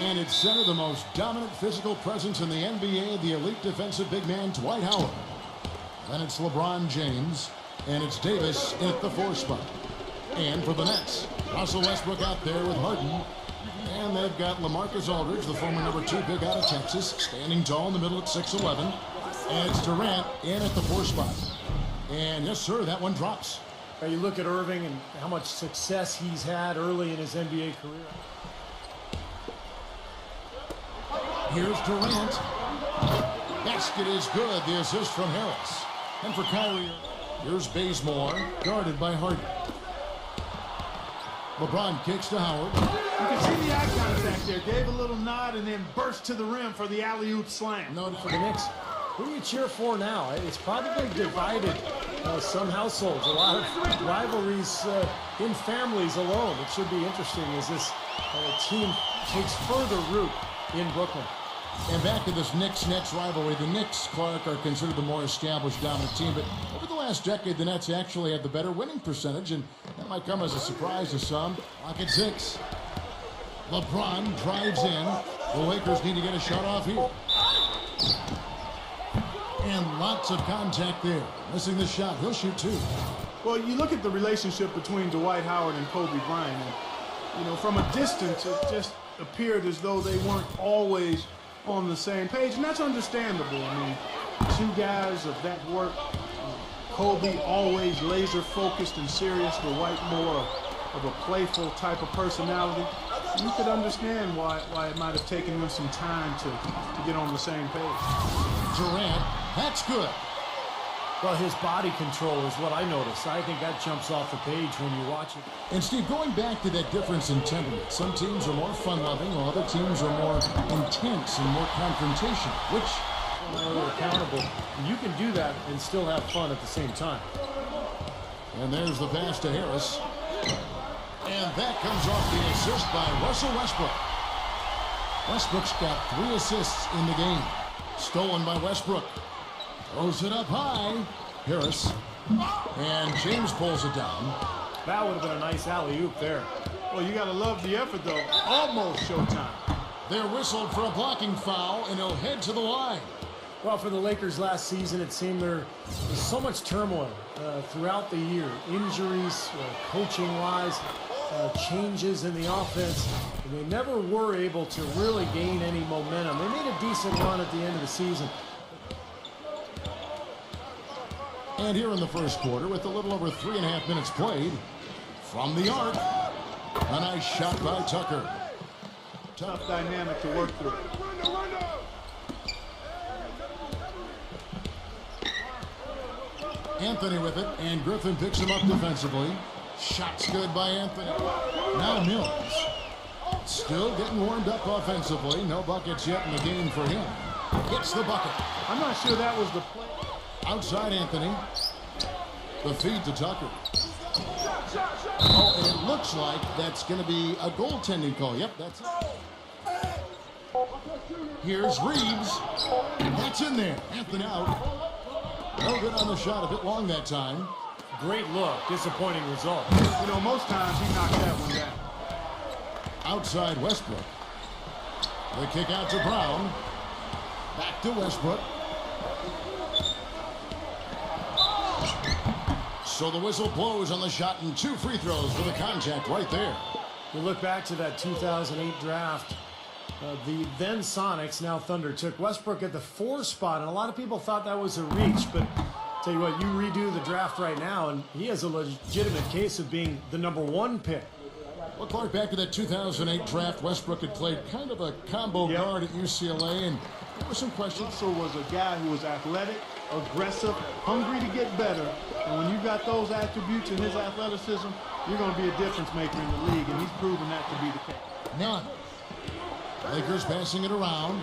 And it's center, the most dominant physical presence in the NBA, the elite defensive big man, Dwight Howard. Then it's LeBron James, and it's Davis in at the 4 spot. And for the Nets, Russell Westbrook out there with Harden. And they've got LaMarcus Aldridge, the former #2 pick out of Texas, standing tall in the middle at 6'11". And it's Durant in at the 4 spot. And yes, sir, that one drops. You look at Irving and how much success he's had early in his NBA career. Here's Durant. Basket is good. The assist from Harris. And for Kyrie, here's Bazemore, guarded by Harden. LeBron kicks to Howard. You can see the eye contact there. Gave a little nod and then burst to the rim for the alley-oop slam. Noted for the Knicks. Who do you cheer for now? It's probably divided some households. A lot of rivalries in families alone. It should be interesting as this team takes further root in Brooklyn. And back to this Knicks-Nets rivalry. The Knicks, Clark, are considered the more established dominant team, but over the last decade, the Nets actually had the better winning percentage, and that might come as a surprise to some. Clock at 6. LeBron drives in. The Lakers need to get a shot off here. And lots of contact there. Missing the shot. He'll shoot 2. Well, you look at the relationship between Dwight Howard and Kobe Bryant, and, from a distance, it just appeared as though they weren't always on the same page, and that's understandable. I mean, 2 guys of that work. Kobe always laser focused and serious. Dwight more of a playful type of personality. You could understand why it might have taken them some time to get on the same page. Durant, that's good. Well, his body control is what I noticed. I think that jumps off the page when you watch it. And Steve, going back to that difference in temperament, some teams are more fun-loving, while other teams are more intense and more confrontational. Which are accountable. You can do that and still have fun at the same time. And there's the pass to Harris. And that comes off the assist by Russell Westbrook. Westbrook's got 3 assists in the game. Stolen by Westbrook. Throws it up high. Harris. And James pulls it down. That would have been a nice alley-oop there. Well, you got to love the effort, though. Almost showtime. They're whistled for a blocking foul, and he'll head to the line. Well, for the Lakers last season, it seemed there was so much turmoil throughout the year. Injuries, coaching-wise, changes in the offense. And they never were able to really gain any momentum. They made a decent run at the end of the season. And here in the first quarter, with a little over 3.5 minutes played, from the arc, a nice shot by Tucker. Tough dynamic to work through. Anthony with it, and Griffin picks him up defensively. Shot's good by Anthony. Now Mills. Still getting warmed up offensively. No buckets yet in the game for him. Gets the bucket. I'm not sure that was the play. Outside Anthony. The feed to Tucker. Oh, and it looks like that's going to be a goaltending call. Yep, that's it. Here's Reeves. That's in there. Anthony out. No good on the shot. A bit long that time. Great look. Disappointing result. Most times he knocked that one down. Outside Westbrook. The kick out to Brown. Back to Westbrook. So the whistle blows on the shot, and 2 free throws for the contact right there. We look back to that 2008 draft. The then Sonics, now Thunder, took Westbrook at the 4 spot, and a lot of people thought that was a reach, but tell you what, you redo the draft right now, and he has a legitimate case of being the #1 pick. Well, Clark, back to that 2008 draft, Westbrook had played kind of a combo guard at UCLA, and there were some questions. Russell was a guy who was athletic, aggressive, hungry to get better, and when you got those attributes in his athleticism, you're going to be a difference maker in the league, and he's proven that to be the case. None. Lakers passing it around.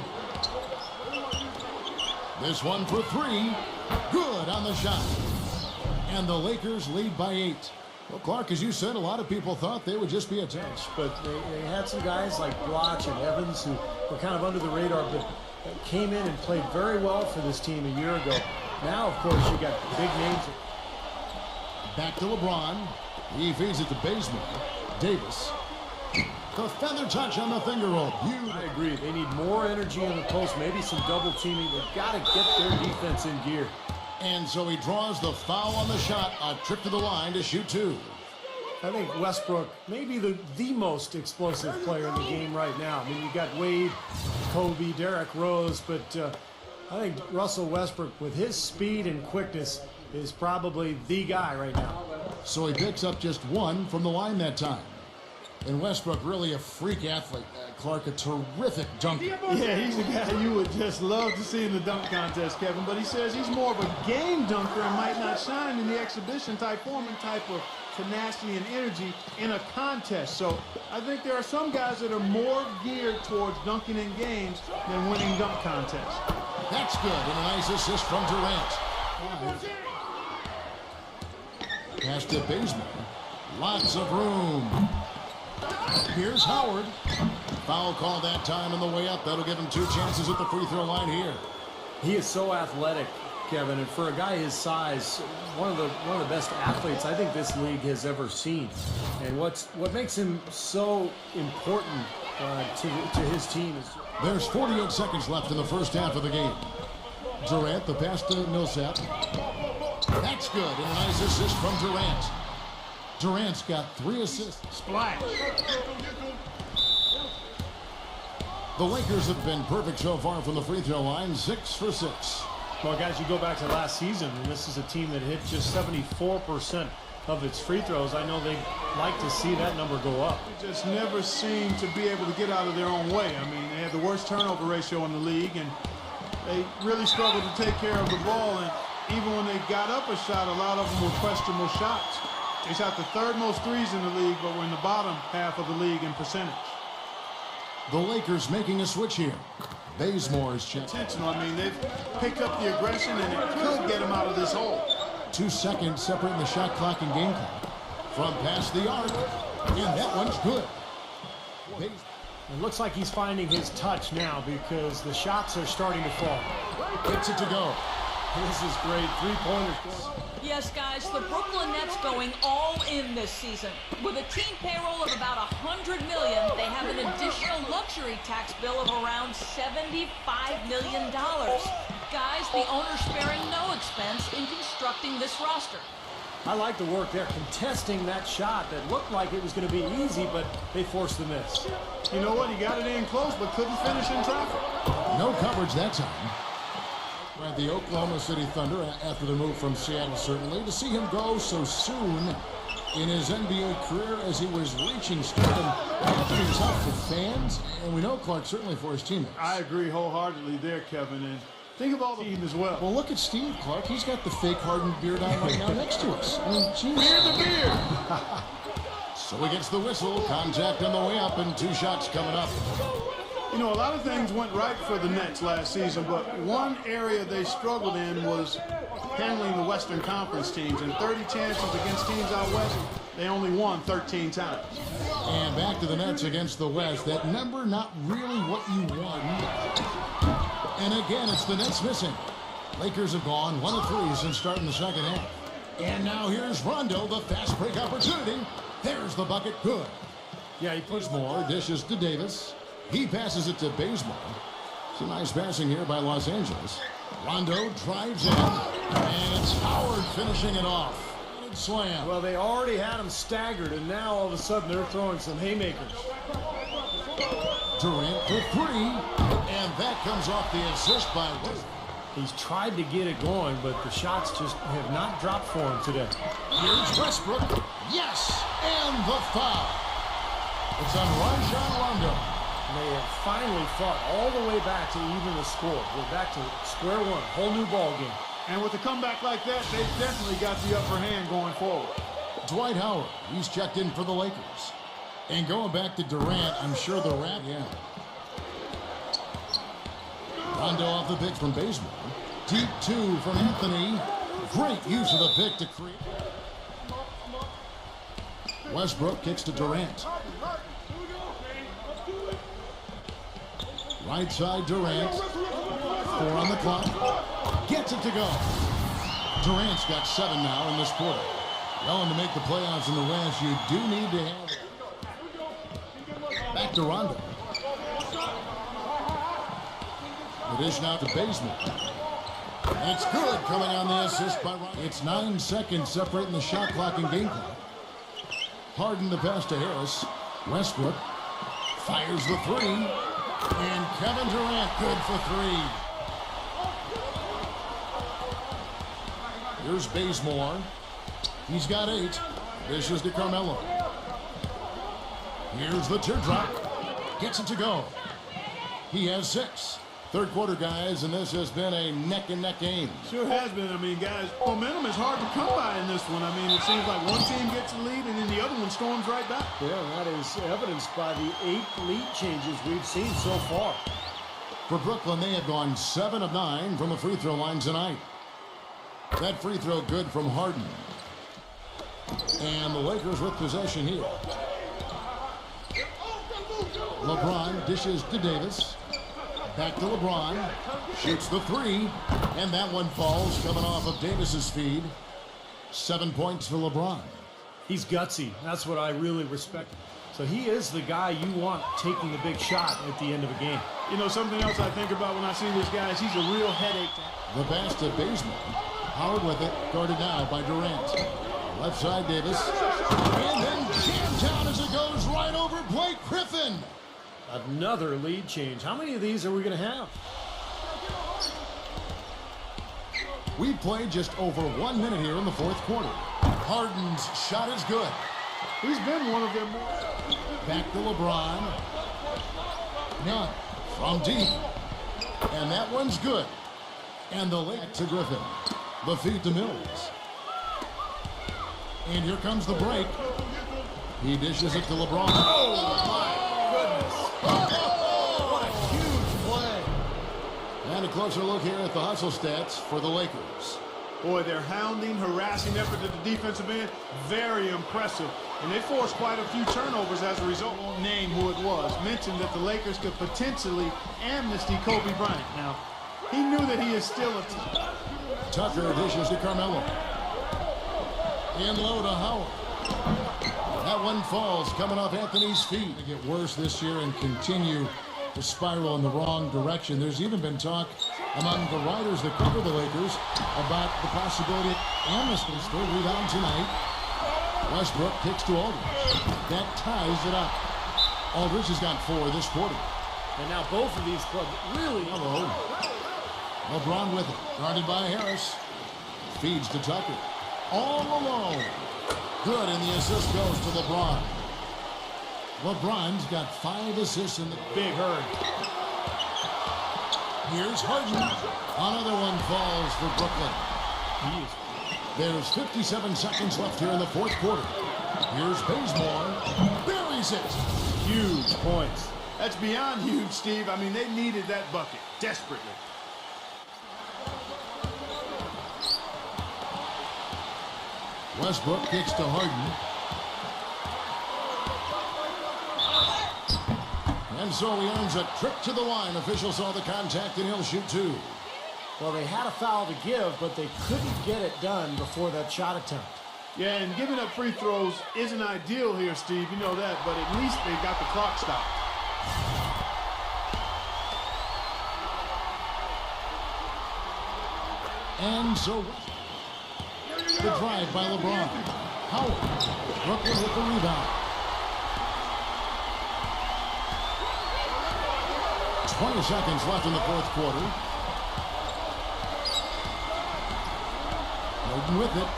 This one for 3. Good on the shot. And the Lakers lead by 8. Well, Clark, as you said, a lot of people thought they would just be a test. But they had some guys like Bloch and Evans who were kind of under the radar, but came in and played very well for this team a year ago. Now, of course, you got big names. Back to LeBron. He feeds it to Bazemore. Davis. The feather touch on the finger roll. I agree. They need more energy in the post, maybe some double teaming. They've got to get their defense in gear. And so he draws the foul on the shot. A trip to the line to shoot 2. I think Westbrook may be the most explosive player in the game right now. I mean, you've got Wade, Kobe, Derrick Rose, but I think Russell Westbrook, with his speed and quickness, is probably the guy right now. So he picks up just 1 from the line that time. And Westbrook, really a freak athlete. Clark, a terrific dunker. Yeah, he's a guy you would just love to see in the dunk contest, Kevin. But he says he's more of a game dunker and might not shine in the exhibition type format type of tenacity and energy in a contest. So I think there are some guys that are more geared towards dunking in games than winning dunk contests. That's good. And a nice assist from Durant. Pass to Bazemore. Lots of room. Here's Howard. Foul call that time on the way up. That'll give him 2 chances at the free throw line here. He is so athletic, Kevin, and for a guy his size, one of the best athletes I think this league has ever seen. And what makes him so important to his team is there's 48 seconds left in the first half of the game. Durant, the pass to Millsap. That's good, and a nice assist from Durant. Durant's got 3 assists. Splash. The Lakers have been perfect so far from the free throw line, 6 for 6. Well, guys, you go back to last season, and this is a team that hit just 74% of its free throws. I know they'd like to see that number go up. They just never seem to be able to get out of their own way. I mean, they had the worst turnover ratio in the league, and they really struggled to take care of the ball. And even when they got up a shot, a lot of them were questionable shots. They shot the 3rd most threes in the league, but were in the bottom half of the league in percentage. The Lakers making a switch here. Bazemore's check. Intentional. I mean, they've picked up the aggression, and it could get them out of this hole. 2 seconds separating the shot clock and game clock. From past the arc, and that one's good. It looks like he's finding his touch now because the shots are starting to fall. Gets it to go. This is great. 3-pointers. Yes, guys, the Brooklyn Nets going all in this season. With a team payroll of about $100 million, they have an additional luxury tax bill of around $75 million. Guys, the owner's sparing no expense in constructing this roster. I like the work there, contesting that shot that looked like it was going to be easy, but they forced the miss. You know what? He got it in close, but couldn't finish in traffic. No coverage that time. At the Oklahoma City Thunder after the move from Seattle, certainly. To see him go so soon in his NBA career as he was reaching stardom, it's tough for fans, and we know Clark certainly for his teammates. I agree wholeheartedly there, Kevin. And think of all the team as well. Well, look at Steve, Clark. He's got the fake hardened beard on right now next to us. I mean, geez. Beard to beard. So he gets the whistle. Contact on the way up, and 2 shots coming up. You know, a lot of things went right for the Nets last season, but one area they struggled in was handling the Western Conference teams. And 30 chances against teams out west, they only won 13 times. And back to the Nets against the West. That number not really what you want. And again, it's the Nets missing. Lakers have gone 1 of 3 since starting the second half. And now here's Rondo, the fast break opportunity. There's the bucket, good. Yeah, he puts more, dishes to Davis. He passes it to Bazemore. Some nice passing here by Los Angeles. Rondo drives in, and it's Howard finishing it off. Slam. Well, they already had him staggered, and now all of a sudden they're throwing some haymakers. Durant for 3, and that comes off the assist by Westbrook. He's tried to get it going, but the shots just have not dropped for him today. Here's Westbrook. Yes, and the foul. It's on Rajon Rondo. They have finally fought all the way back to even the score. We're back to square one, whole new ball game. And with a comeback like that, they've definitely got the upper hand going forward. Dwight Howard, he's checked in for the Lakers. And going back to Durant, I'm sure the wrap, yeah. Rondo off the pick from Bazemore. Deep 2 from Anthony. Great use of the pick to create. Westbrook kicks to Durant. Right side, Durant. 4 on the clock. Gets it to go. Durant's got 7 now in this quarter. Well, to make the playoffs in the West, you do need to have it. Back to Rondo. The dish now to Bazemore. It's good, coming on the assist by Rondo. It's 9 seconds separating the shot clock and game clock. Harden the pass to Harris. Westbrook fires the three. And Kevin Durant, good for three. Here's Bazemore. He's got 8. Dishes to Carmelo. Here's the teardrop. Gets it to go. He has 6. Third quarter, guys, and this has been a neck-and-neck game. Sure has been. I mean, guys, momentum is hard to come by in this one. I mean, it seems like one team gets the lead and then the other one storms right back. Yeah, that is evidenced by the 8 lead changes we've seen so far. For Brooklyn, they have gone 7 of 9 from the free throw line tonight. That free throw good from Harden. And the Lakers with possession here. LeBron dishes to Davis. Back to LeBron. Shoots the three. And that one falls, coming off of Davis's feed. 7 points for LeBron. He's gutsy. That's what I really respect. So he is the guy you want taking the big shot at the end of a game. You know, something else I think about when I see this guy is he's a real headache. The pass to Bazemore. Howard with it. Guarded now by Durant. Left side, Davis. And then jammed down as it goes right over Blake Griffin. Another lead change. How many of these are we going to have? We played just over 1 minute here in the fourth quarter. Harden's shot is good. He's been one of them. Back to LeBron. None. From deep. And that one's good. And the link to Griffin. The feed to Mills. And here comes the break. He dishes it to LeBron. Oh, my goodness. What a huge play. And a closer look here at the hustle stats for the Lakers. Boy, their hounding, harassing effort at the defensive end, very impressive. And they forced quite a few turnovers as a result. Won't name who it was. Mentioned that the Lakers could potentially amnesty Kobe Bryant. Now, he knew that he is still a Tucker dishes to Carmelo. In low to Howard. That one falls, coming off Anthony's feet. They get worse this year and continue to spiral in the wrong direction. There's even been talk among the writers that cover the Lakers about the possibility of amnesty. Still rebound tonight. Westbrook kicks to Aldridge. That ties it up. Aldridge has got 4 this quarter. And now both of these clubs really... Hello. LeBron with it. Guarded by Harris. Feeds to Tucker. All alone. Good, and the assist goes to LeBron. LeBron's got 5 assists in the big hurry. Here's Harden. Another one falls for Brooklyn. There's 57 seconds left here in the fourth quarter. Here's Bazemore. Buries it. Huge points. That's beyond huge, Steve. I mean, they needed that bucket desperately. Westbrook kicks to Harden. And so he earns a trip to the line. Officials saw the contact and he'll shoot 2. Well, they had a foul to give, but they couldn't get it done before that shot attempt. Yeah, and giving up free throws isn't ideal here, Steve. You know that, but at least they got the clock stopped. And so the drive by LeBron. Howard. Brooklyn with the rebound. 20 seconds left in the fourth quarter. Harden with it.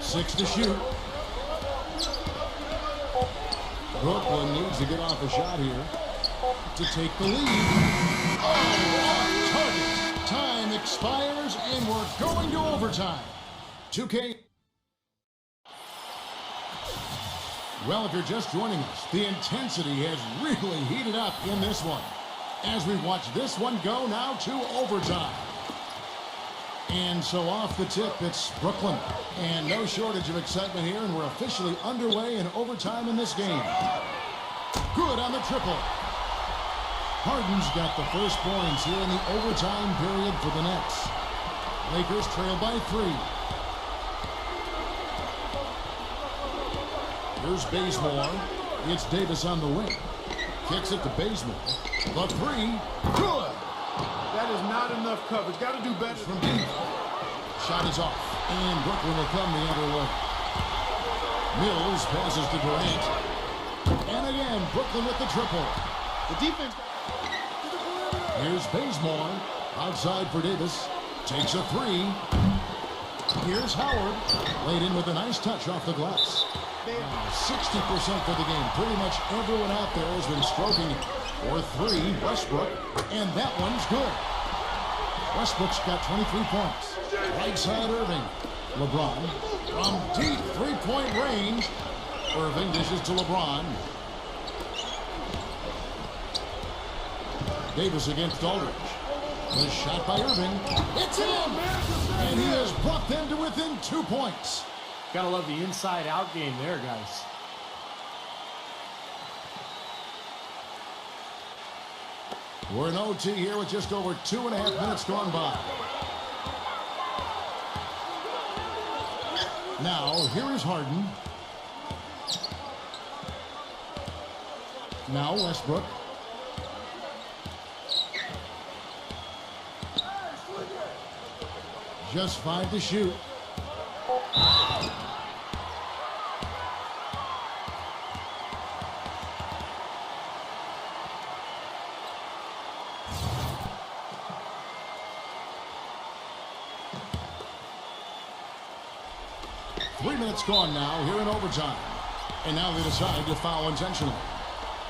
Six to shoot. Brooklyn needs to get off a shot here to take the lead. Oh, on target. Time expires and we're going to overtime. 2K. Well, if you're just joining us, the intensity has really heated up in this one. As we watch this one go now to overtime. And so off the tip, it's Brooklyn. And no shortage of excitement here, and we're officially underway in overtime in this game. Good on the triple. Harden's got the first points here in the overtime period for the Nets. Lakers trail by 3. Here's Bazemore. It's Davis on the wing. Kicks it to Bazemore. The three. Good. That is not enough coverage. Got to do better. From deep. Shot is off. And Brooklyn will come the other way. Mills passes to Durant. And again, Brooklyn with the triple. The defense. Here's Bazemore. Outside for Davis. Takes a three. Here's Howard. Laid in with a nice touch off the glass. 60% for the game. Pretty much everyone out there has been stroking it. For three, Westbrook. And that one's good. Westbrook's got 23 points. Right side, Irving. LeBron. From deep three-point range. Irving dishes to LeBron. Davis against Aldridge. The shot by Irving. It's in! And he has brought them to within 2 points. Gotta love the inside-out game there, guys. We're in OT here with just over 2.5 minutes gone by. Now, here is Harden. Now, Westbrook. Just 5 to shoot. Gone now here in overtime, and now they decide to foul intentionally.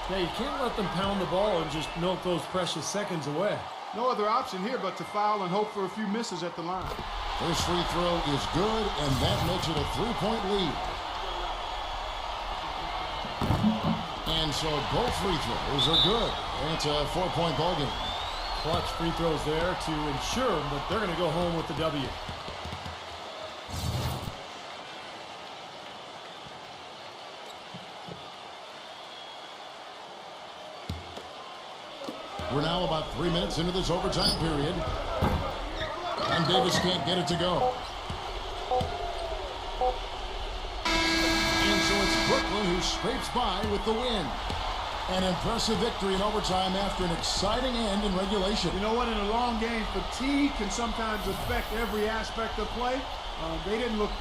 Yeah, you can't let them pound the ball and just milk those precious seconds away. No other option here but to foul and hope for a few misses at the line. First free throw is good, and that makes it a 3-point lead. And so both free throws are good. It's a 4-point ball game. Clutch free throws there to ensure that they're going to go home with the W. We're now about 3 minutes into this overtime period. And Davis can't get it to go. And so it's Brooklyn who scrapes by with the win. An impressive victory in overtime after an exciting end in regulation. You know what? In a long game, fatigue can sometimes affect every aspect of play. They didn't look